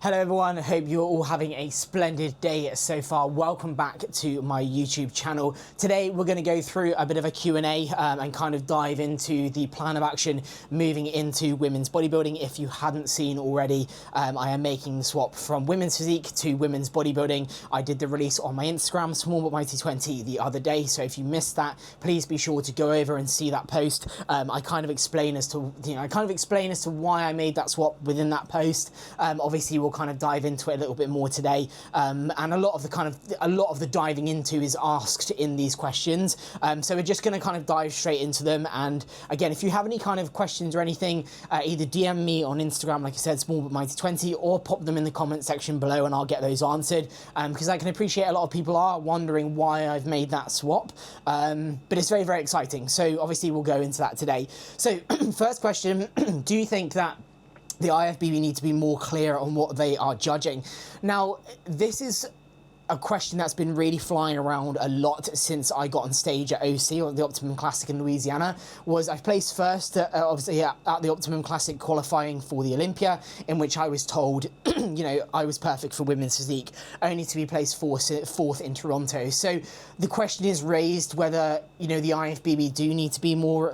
Hello everyone, hope you're all having a splendid day so far. Welcome back to my YouTube channel. Today we're going to go through a bit of a Q&A and kind of dive into the plan of action moving into women's bodybuilding. If you hadn't seen already, I am making the swap from women's physique to women's bodybuilding. I did the release on my Instagram, Small But Mighty 20, the other day, so if you missed that, please be sure to go over and see that post. I kind of explain as to why I made that swap within that post. Obviously we'll kind of dive into it a little bit more today, and a lot of the diving into is asked in these questions, so we're just going to kind of dive straight into them. And again, if you have any kind of questions or anything, either DM me on Instagram, like I said, Small But Mighty 20, or pop them in the comment section below and I'll get those answered, because I can appreciate a lot of people are wondering why I've made that swap, but it's very, very exciting. So obviously we'll go into that today. So first question, do you think that the IFBB need to be more clear on what they are judging? Now, this is a question that's been really flying around a lot since I got on stage at OC, or the Optimum Classic in Louisiana. I've placed first, obviously, at the Optimum Classic qualifying for the Olympia, in which I was told, you know, I was perfect for women's physique, only to be placed fourth in Toronto. So the question is raised whether, you know, the IFBB do need to be more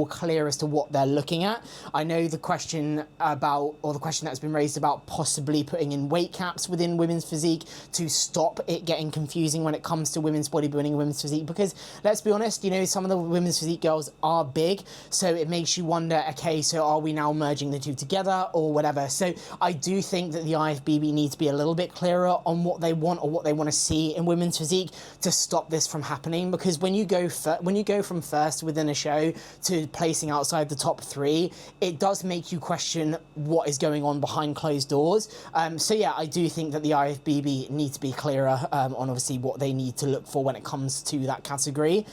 clear as to what they're looking at. I know the question that's been raised about possibly putting in weight caps within women's physique to stop it getting confusing when it comes to women's bodybuilding and women's physique, because let's be honest, you know, some of the women's physique girls are big, so it makes you wonder, okay, so are we now merging the two together or whatever? So I do think that the IFBB needs to be a little bit clearer on what they want or what they want to see in women's physique to stop this from happening, because when you go from first within a show to placing outside the top three, it does make you question what is going on behind closed doors. So yeah, I do think that the IFBB need to be clearer on obviously what they need to look for when it comes to that category.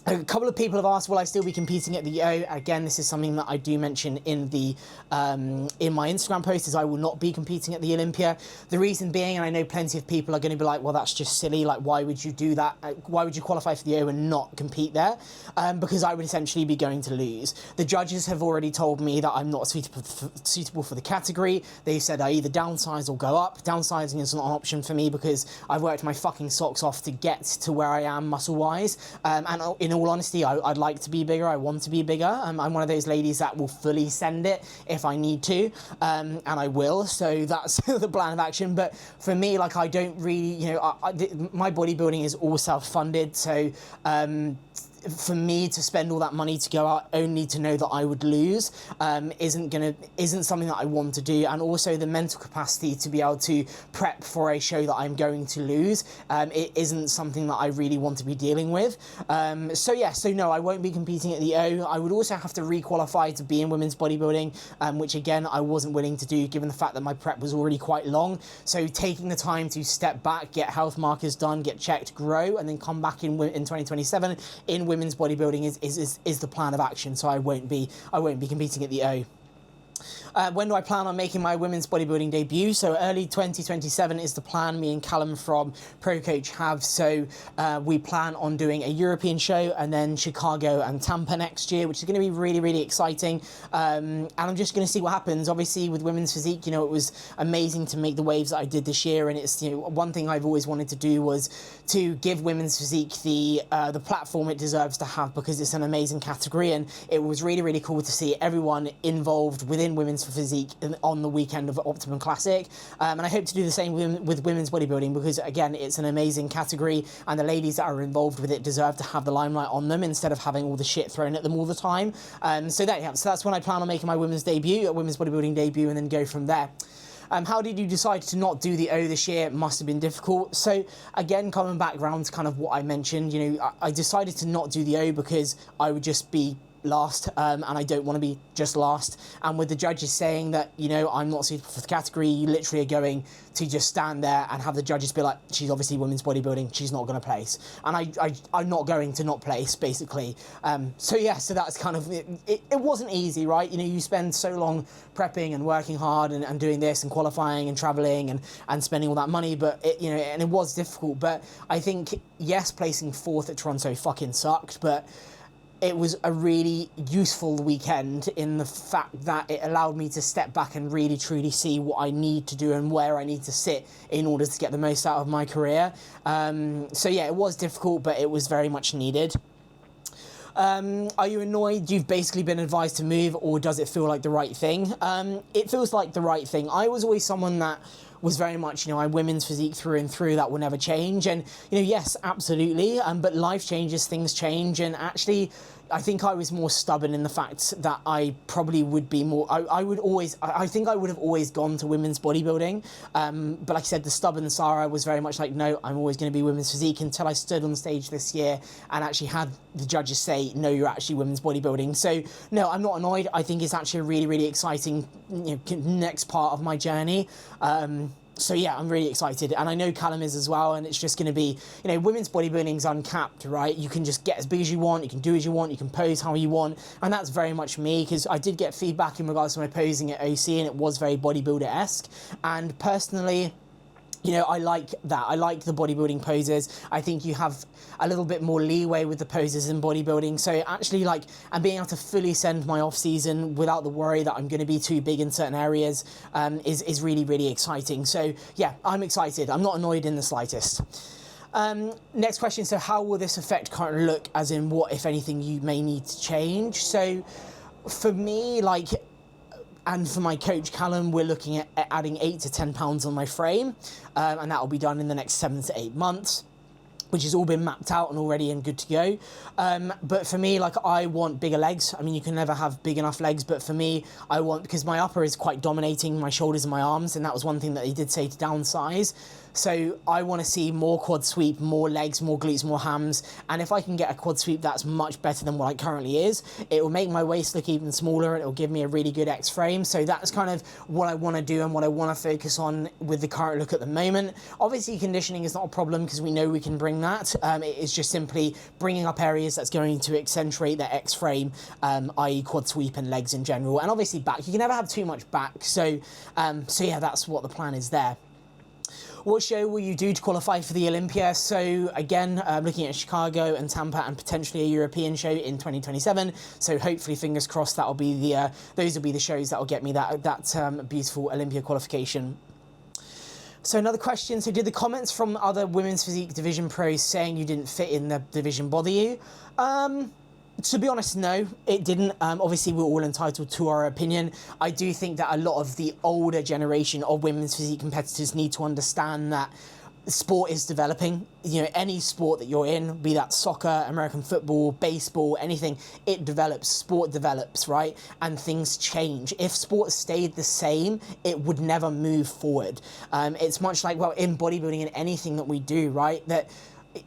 A couple of people have asked, will I still be competing at the O? Again, this is something that I do mention in the in my Instagram post, is I will not be competing at the Olympia. The reason being, and I know plenty of people are going to be like, well, that's just silly. Like, why would you do that? Why would you qualify for the O and not compete there? Because I would essentially be going to lose. The judges have already told me that I'm not suitable for the category. They said I either downsize or go up. Downsizing is not an option for me because I've worked my fucking socks off to get to where I am muscle-wise. And in all honesty, I'd like to be bigger. I want to be bigger. I'm one of those ladies that will fully send it if I need to, and I will. So that's the plan of action. But for me, like, I don't really, you know, my bodybuilding is all self-funded. So for me to spend all that money to go out only to know that I would lose isn't something that I want to do. And also the mental capacity to be able to prep for a show that I'm going to lose, it isn't something that I really want to be dealing with. So no, I won't be competing at the O. I would also have to re-qualify to be in women's bodybuilding, which again I wasn't willing to do given the fact that my prep was already quite long. So taking the time to step back, get health markers done, get checked, grow, and then come back in 2027 in women's bodybuilding is the plan of action. So I won't be competing at the O. When do I plan on making my women's bodybuilding debut? So early 2027 is the plan. Me and Callum from Pro Coach have. So we plan on doing a European show and then Chicago and Tampa next year, which is going to be really, really exciting. And I'm just going to see what happens. Obviously, with women's physique, you know, it was amazing to make the waves that I did this year. And it's, you know, one thing I've always wanted to do was to give women's physique the platform it deserves to have, because it's an amazing category. And it was really, really cool to see everyone involved within women's physique on the weekend of Optimum Classic, and I hope to do the same with women's bodybuilding, because again, it's an amazing category and the ladies that are involved with it deserve to have the limelight on them instead of having all the shit thrown at them all the time. So that's when I plan on making my women's bodybuilding debut, and then go from there. How did you decide to not do the O this year? It must have been difficult. So again, coming back around to kind of what I mentioned, you know, I decided to not do the O because I would just be last, and I don't want to be just last. And with the judges saying that, you know, I'm not suitable for the category, you literally are going to just stand there and have the judges be like, she's obviously women's bodybuilding, she's not going to place. And I'm not going to not place, basically. So yeah, so that's kind of, it wasn't easy, right? You know, you spend so long prepping and working hard and doing this and qualifying and traveling and spending all that money, but it, you know, and it was difficult. But I think, yes, placing fourth at Toronto fucking sucked, but it was a really useful weekend in the fact that it allowed me to step back and really truly see what I need to do and where I need to sit in order to get the most out of my career. So yeah, it was difficult, but it was very much needed. Are you annoyed you've basically been advised to move, or does it feel like the right thing? It feels like the right thing. I was always someone that was very much, I'm women's physique through and through, that will never change. And, yes, absolutely. But life changes, things change. And actually, I think I was more stubborn in the fact that I probably would be more, I think I would have always gone to women's bodybuilding. But like I said, the stubborn Sarah was very much like, no, I'm always going to be women's physique, until I stood on stage this year and actually had the judges say, no, you're actually women's bodybuilding. So no, I'm not annoyed. I think it's actually a really, really exciting next part of my journey. So yeah, I'm really excited, and I know Callum is as well, and it's just going to be, women's bodybuilding's uncapped, right? You can just get as big as you want, you can do as you want, you can pose how you want, and that's very much me, because I did get feedback in regards to my posing at OC, and it was very bodybuilder-esque, and personally, I like that. I like the bodybuilding poses. I think you have a little bit more leeway with the poses in bodybuilding. So actually, and being able to fully send my off season without the worry that I'm going to be too big in certain areas is really, really exciting. So yeah, I'm excited. I'm not annoyed in the slightest. Next question. So how will this affect current look, as in what, if anything, you may need to change? So for me, and for my coach, Callum, we're looking at adding 8 to 10 pounds on my frame, and that will be done in the next 7 to 8 months, which has all been mapped out and already and good to go. But for me, I want bigger legs. I mean, you can never have big enough legs, but for me, because my upper is quite dominating my shoulders and my arms, and that was one thing that they did say to downsize. So I want to see more quad sweep, more legs, more glutes, more hams. And if I can get a quad sweep that's much better than what it currently is, it will make my waist look even smaller, and it will give me a really good X frame. So that's kind of what I want to do and what I want to focus on with the current look at the moment. Obviously, conditioning is not a problem, because we know we can bring that. It is just simply bringing up areas that's going to accentuate the X frame, i.e. quad sweep and legs in general. And obviously back. You can never have too much back. So yeah, that's what the plan is there. What show will you do to qualify for the Olympia? So again, looking at Chicago and Tampa, and potentially a European show in 2027. So hopefully, fingers crossed, that'll be those will be the shows that will get me that beautiful Olympia qualification. So another question. So did the comments from other women's physique division pros saying you didn't fit in the division bother you? To be honest, no, it didn't. Obviously, we're all entitled to our opinion. I do think that a lot of the older generation of women's physique competitors need to understand that sport is developing. Any sport that you're in, be that soccer, American football, baseball, anything, it develops. Sport develops, right? And things change. If sport stayed the same, it would never move forward. It's much like, in bodybuilding and anything that we do, right? That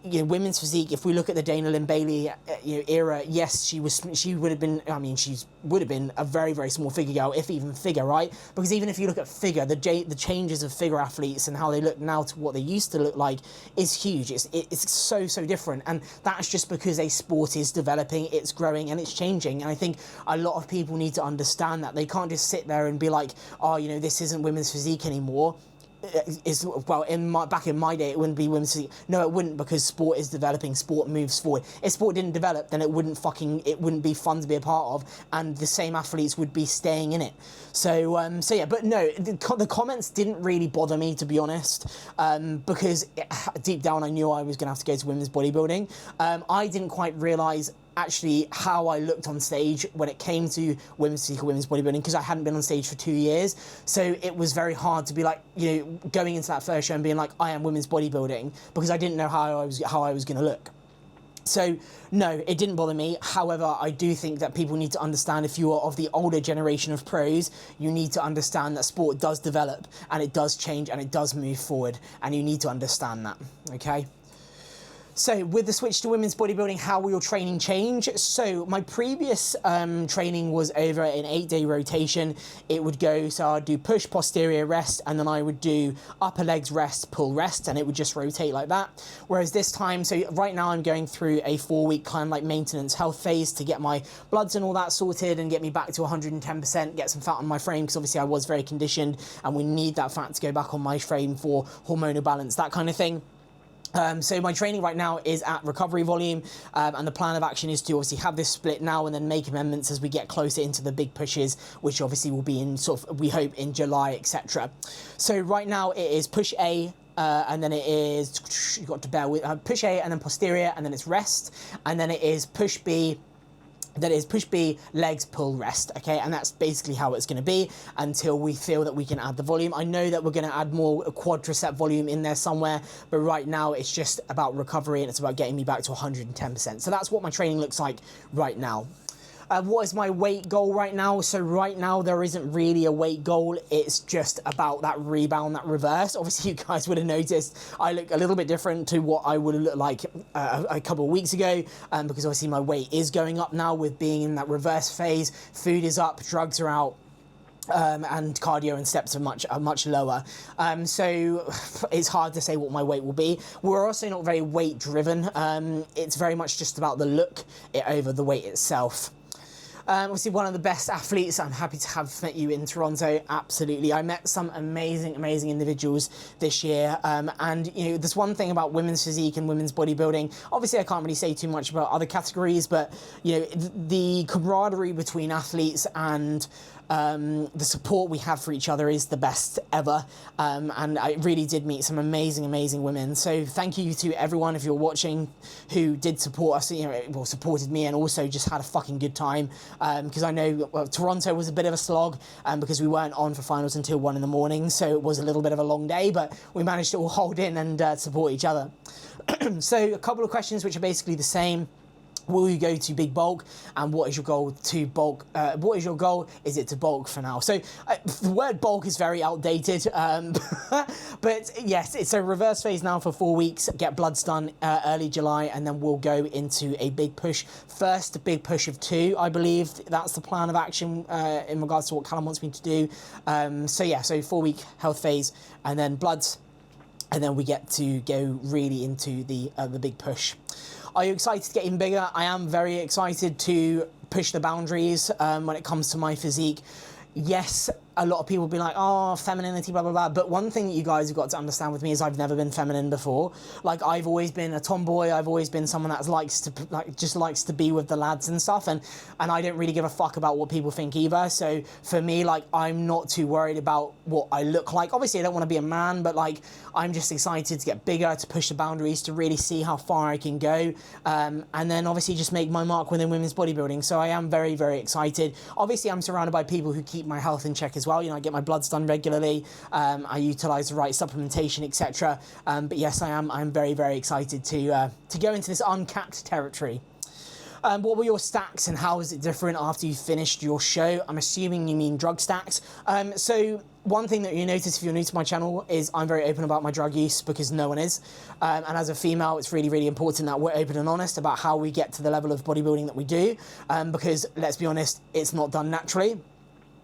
women's physique, if we look at the Dana Lynn Bailey era, yes, she would have been a very, very small figure girl, if even figure, right? Because even if you look at figure, the changes of figure athletes and how they look now to what they used to look like is huge. It's so different, and that's just because a sport is developing, it's growing, and it's changing. And I think a lot of people need to understand that. They can't just sit there and be like, oh, this isn't women's physique anymore. Back in my day, it wouldn't be women's physique. No, it wouldn't, because sport is developing, sport moves forward. If sport didn't develop, then it wouldn't be fun to be a part of, and the same athletes would be staying in it. So yeah, but no, the comments didn't really bother me, to be honest, because deep down I knew I was going to have to go to women's bodybuilding. I didn't quite realise actually how I looked on stage when it came to women's physique or women's bodybuilding, because I hadn't been on stage for 2 years. So it was very hard to be going into that first show and being like, I am women's bodybuilding, because I didn't know how I was going to look. So no, it didn't bother me. However, I do think that people need to understand, if you are of the older generation of pros, you need to understand that sport does develop, and it does change, and it does move forward, and you need to understand that, okay? So with the switch to women's bodybuilding, how will your training change? So my previous training was over an 8-day rotation. It would go, so I'd do push, posterior, rest, and then I would do upper legs, rest, pull, rest, and it would just rotate like that. Whereas this time, so right now I'm going through a 4-week kind of maintenance health phase to get my bloods and all that sorted and get me back to 110%, get some fat on my frame, because obviously I was very conditioned and we need that fat to go back on my frame for hormonal balance, that kind of thing. So my training right now is at recovery volume, and the plan of action is to obviously have this split now and then make amendments as we get closer into the big pushes, which obviously will be in sort of, we hope, in July, etc. So right now it is push A, and then it is, you've got to bear with, push A and then posterior, and then it's rest, and then it is push B. That is push B, legs, pull, rest, okay? And that's basically how it's going to be until we feel that we can add the volume. I know that we're going to add more quadricep volume in there somewhere, but right now it's just about recovery and it's about getting me back to 110%. So that's what my training looks like right now. What is my weight goal right now? So right now there isn't really a weight goal. It's just about that rebound, that reverse. Obviously you guys would have noticed I look a little bit different to what I would have looked like a couple of weeks ago, because obviously my weight is going up now with being in that reverse phase. Food is up, drugs are out. And cardio and steps are much lower. So it's hard to say what my weight will be. We're also not very weight driven. It's very much just about the look over the weight itself. Obviously one of the best athletes. I'm happy to have met you in Toronto. Absolutely. I met some amazing individuals this year. And you know, there's one thing about women's physique and women's bodybuilding. Obviously I can't really say too much about other categories, but you know, the camaraderie between athletes and the support we have for each other is the best ever, and I really did meet some amazing women. So thank you to everyone, if you're watching, who did support us, you know, well, supported me and also just had a fucking good time, because I know Toronto was a bit of a slog, because we weren't on for finals until 1 in the morning, so it was a little bit of a long day, but we managed to all hold in and support each other. So a couple of questions which are basically the same. Will you go to big bulk, and what is your goal to bulk? What is your goal? Is it to bulk for now? So the word bulk is very outdated, but yes, it's a reverse phase now for 4 weeks. Get bloods done early July, and then we'll go into a big push. First, a big push of 2, I believe. That's the plan of action in regards to what Callum wants me to do. So yeah, so 4-week health phase, and then bloods, and then we get to go really into the big push. Are you excited to get even bigger? I am very excited to push the boundaries when it comes to my physique. Yes, a lot of people will be like, oh, femininity, blah, blah, blah. But one thing that you guys have got to understand with me is I've never been feminine before. Like, I've always been a tomboy. I've always been someone that just likes to be with the lads and stuff. And I don't really give a fuck about what people think either. So for me, like, I'm not too worried about what I look like. Obviously, I don't want to be a man, but like, I'm just excited to get bigger, to push the boundaries, to really see how far I can go. And then obviously just make my mark within women's bodybuilding. So I am very, very excited. Obviously, I'm surrounded by people who keep my health in check as well. You know, I get my bloods done regularly. I utilize the right supplementation, etc. But yes, I'm very, very excited to go into this uncapped territory. What were your stacks and how is it different after you finished your show? I'm assuming you mean drug stacks. So one thing that you notice if you're new to my channel is I'm very open about my drug use, because no one is. And as a female, it's really, really important that we're open and honest about how we get to the level of bodybuilding that we do. Because let's be honest, it's not done naturally.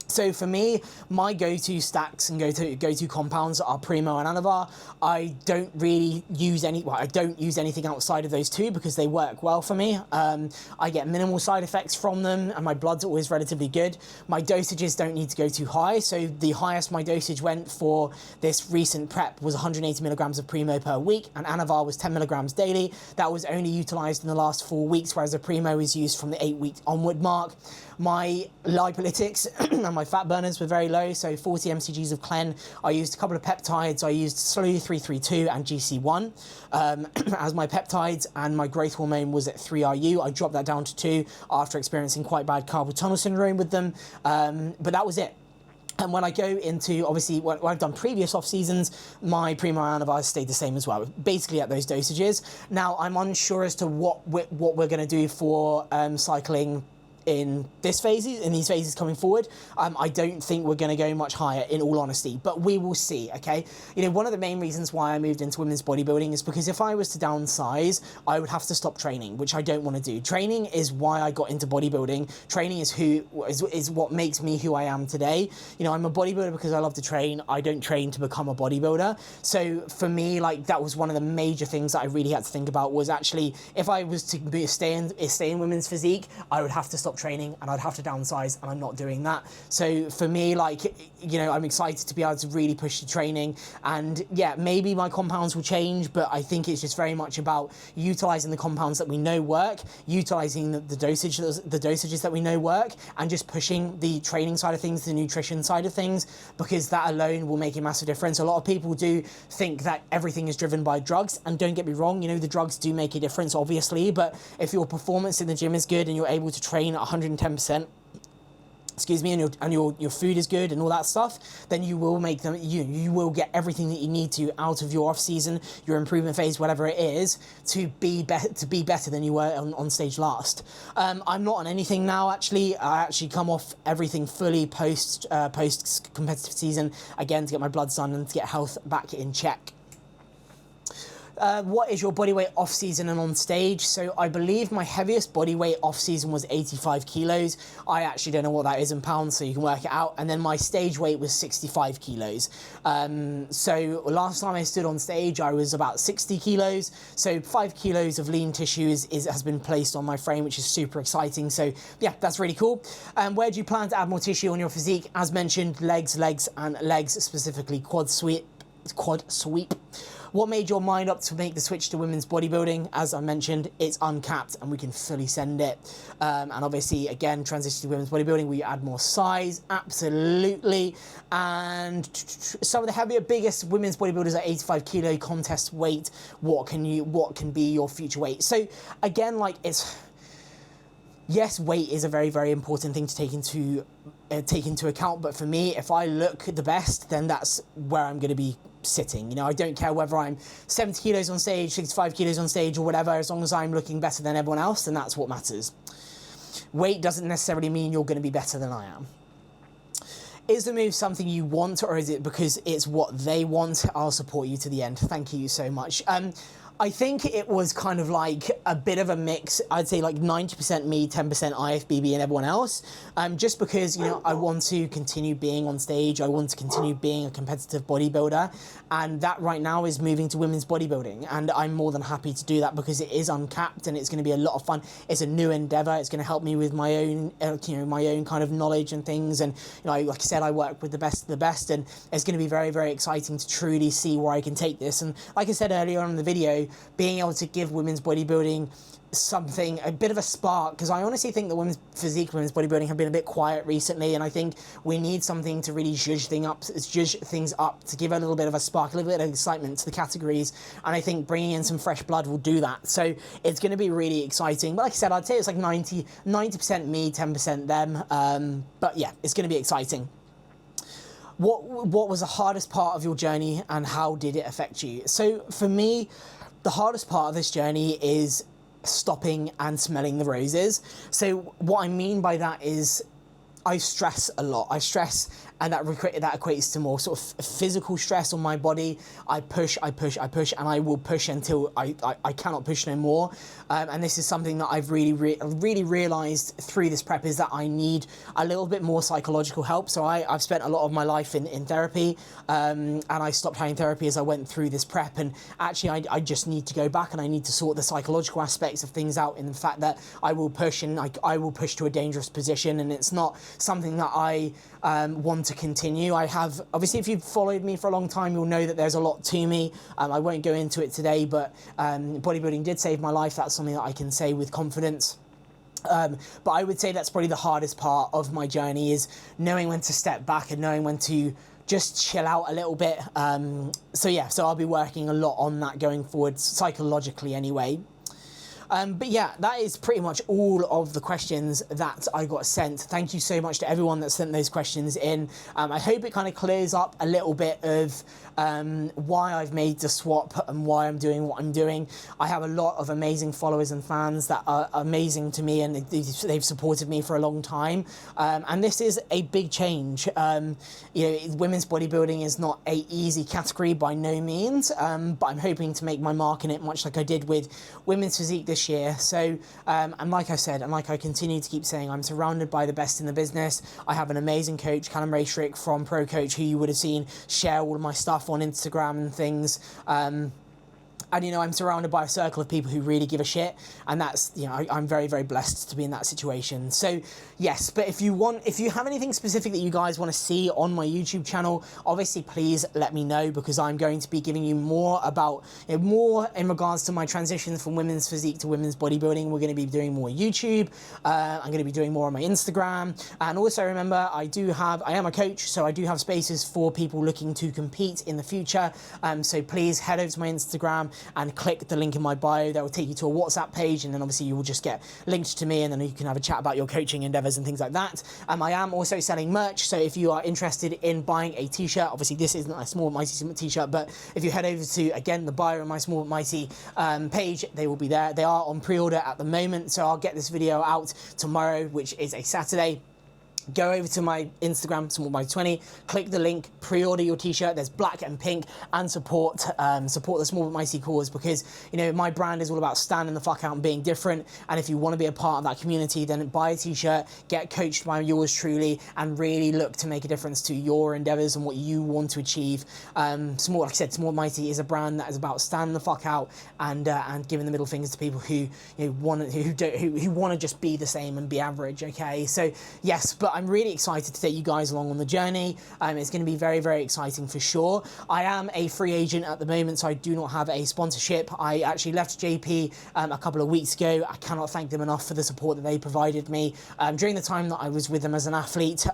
So for me, my go-to stacks and go-to compounds are Primo and Anavar. I don't really use I don't use anything outside of those two because they work well for me. I get minimal side effects from them, and my blood's always relatively good. My dosages don't need to go too high, so the highest my dosage went for this recent prep was 180 milligrams of Primo per week, and Anavar was 10 milligrams daily. That was only utilized in the last 4 weeks, whereas the Primo is used from the 8-week onward mark. My lipolytics and my fat burners were very low, so 40 mcgs of Clen. I used a couple of peptides. I used Slow 332 and GC1 as my peptides, and my growth hormone was at 3RU. I dropped that down to 2 after experiencing quite bad carpal tunnel syndrome with them, but that was it. And when I go into, obviously, what I've done previous off seasons, my Primo Anavar stayed the same as well, basically at those dosages. Now, I'm unsure as to what we're going to do for cycling in these phases coming forward. I don't think we're going to go much higher, in all honesty, but we will see, okay? You know, one of the main reasons why I moved into women's bodybuilding is because if I was to downsize, I would have to stop training, which I don't want to do. Training is why I got into bodybuilding. Training is what makes me who I am today. You know, I'm a bodybuilder because I love to train. I don't train to become a bodybuilder. So for me, like, that was one of the major things that I really had to think about, was actually, if I was to stay in women's physique, I would have to stop stop training and I'd have to downsize, and I'm not doing that. So for me, like, you know, I'm excited to be able to really push the training, and yeah, maybe my compounds will change, but I think it's just very much about utilizing the compounds that we know work, utilizing the dosages that we know work, and just pushing the training side of things, the nutrition side of things, because that alone will make a massive difference. A lot of people do think that everything is driven by drugs, and don't get me wrong, you know, the drugs do make a difference, obviously, but if your performance in the gym is good and you're able to train at 110%, excuse me, and your food is good and all that stuff, then you will make them, you will get everything that you need to out of your off season, your improvement phase, whatever it is, to be better than you were on stage last. I'm not on anything now, actually. I actually come off everything fully post competitive season, again, to get my bloods done and to get health back in check. What is your body weight off season and on stage? So I believe my heaviest body weight off season was 85 kilos. I actually don't know what that is in pounds, so you can work it out. And then my stage weight was 65 kilos. So last time I stood on stage, I was about 60 kilos. So 5 kilos of lean tissue has been placed on my frame, which is super exciting. So yeah, that's really cool. Where do you plan to add more tissue on your physique? As mentioned, legs, and legs, specifically quad sweep. What made your mind up to make the switch to women's bodybuilding? As I mentioned, it's uncapped and we can fully send it. And obviously, again, transition to women's bodybuilding, we add more size, absolutely. And some of the biggest women's bodybuilders are 85 kilo contest weight. What can be your future weight? So again, like, yes, weight is a very, very important thing to take into account. But for me, if I look the best, then that's where I'm going to be sitting. You know, I don't care whether I'm 70 kilos on stage, 65 kilos on stage, or whatever. As long as I'm looking better than everyone else, then that's what matters. Weight doesn't necessarily mean you're going to be better than I am. Is the move something you want, or is it because it's what they want? I'll support you to the end. Thank you so much. I think it was kind of like a bit of a mix. I'd say like 90% me, 10% IFBB and everyone else. Just because, you know, I want to continue being on stage. I want to continue being a competitive bodybuilder. And that right now is moving to women's bodybuilding. And I'm more than happy to do that because it is uncapped and it's going to be a lot of fun. It's a new endeavor. It's going to help me with my own, my own kind of knowledge and things. And, you know, like I said, I work with the best of the best, and it's going to be very, very exciting to truly see where I can take this. And like I said earlier on in the video, being able to give women's bodybuilding something, a bit of a spark, because I honestly think that women's bodybuilding have been a bit quiet recently, and I think we need something to really zhuzh things up, to give a little bit of a spark, a little bit of excitement to the categories, and I think bringing in some fresh blood will do that. So it's going to be really exciting. But like I said, I'd say it's like 90% me, 10% them. But yeah, it's going to be exciting. What was the hardest part of your journey, and how did it affect you? So for me, the hardest part of this journey is stopping and smelling the roses. So what I mean by that is I stress a lot. I stress, and that equates to more sort of physical stress on my body. I push, and I will push until I cannot push no more. And this is something that I've really realised through this prep, is that I need a little bit more psychological help. So I've spent a lot of my life in therapy, and I stopped having therapy as I went through this prep. And actually, I just need to go back, and I need to sort the psychological aspects of things out, in the fact that I will push, and I will push to a dangerous position, and it's not something that I want to continue. I have, obviously, if you've followed me for a long time, you'll know that there's a lot to me. I won't go into it today, but bodybuilding did save my life. That's something that I can say with confidence. But I would say that's probably the hardest part of my journey, is knowing when to step back and knowing when to just chill out a little bit. So yeah, so I'll be working a lot on that going forward, psychologically anyway. But yeah, that is pretty much all of the questions that I got sent. Thank you so much to everyone that sent those questions in. I hope it kind of clears up a little bit of why I've made the swap and why I'm doing what I'm doing. I have a lot of amazing followers and fans that are amazing to me, and they've supported me for a long time. And this is a big change. Women's bodybuilding is not an easy category by no means, but I'm hoping to make my mark in it, much like I did with women's physique this year. So, and like I said, and like I continue to keep saying, I'm surrounded by the best in the business. I have an amazing coach, Callum Raystrick from Pro Coach, who you would have seen share all of my stuff on Instagram and things. And, you know, I'm surrounded by a circle of people who really give a shit. And that's, you know, I'm very, very blessed to be in that situation. So, yes, but if you have anything specific that you guys want to see on my YouTube channel, obviously, please let me know, because I'm going to be giving you more about, you know, more in regards to my transition from women's physique to women's bodybuilding. We're going to be doing more YouTube. I'm going to be doing more on my Instagram. And also, remember, I am a coach, so I do have spaces for people looking to compete in the future. So please head over to my Instagram and click the link in my bio. That will take you to a WhatsApp page, and then obviously you will just get linked to me, and then you can have a chat about your coaching endeavors and things like that. I am also selling merch, so if you are interested in buying a t-shirt, obviously this isn't a Small but Mighty t-shirt, but if you head over to, again, the bio on my Small but Mighty page, they will be there. They are on pre-order at the moment, so I'll get this video out tomorrow, which is a Saturday. Go over to my Instagram, smallby20, click the link, pre-order your t-shirt. There's black and pink, and support the Small but Mighty cause, because, you know, my brand is all about standing the fuck out and being different. And if you want to be a part of that community, then buy a t-shirt, get coached by yours truly, and really look to make a difference to your endeavors and what you want to achieve. Like I said, Small but Mighty is a brand that is about standing the fuck out and giving the middle fingers to people who want to just be the same and be average. Okay, so yes, but I'm really excited to take you guys along on the journey. It's going to be very, very exciting for sure. I am a free agent at the moment, so I do not have a sponsorship. I actually left JP a couple of weeks ago. I cannot thank them enough for the support that they provided me during the time that I was with them as an athlete.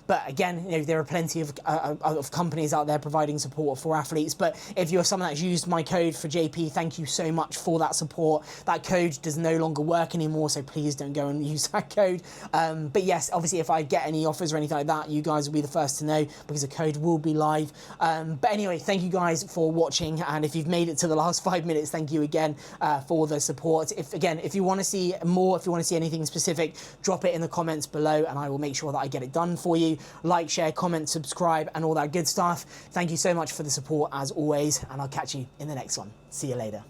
But again, you know, there are plenty of companies out there providing support for athletes. But if you're someone that's used my code for JP, thank you so much for that support. That code does no longer work anymore, so please don't go and use that code. But yes, obviously, if I get any offers or anything like that, you guys will be the first to know, because the code will be live. But anyway, thank you guys for watching, and if you've made it to the last 5 minutes, thank you again for the support. If you want to see more, if you want to see anything specific, drop it in the comments below, and I will make sure that I get it done for you. Like, share, comment, subscribe, and all that good stuff. Thank you so much for the support as always, and I'll catch you in the next one. See you later.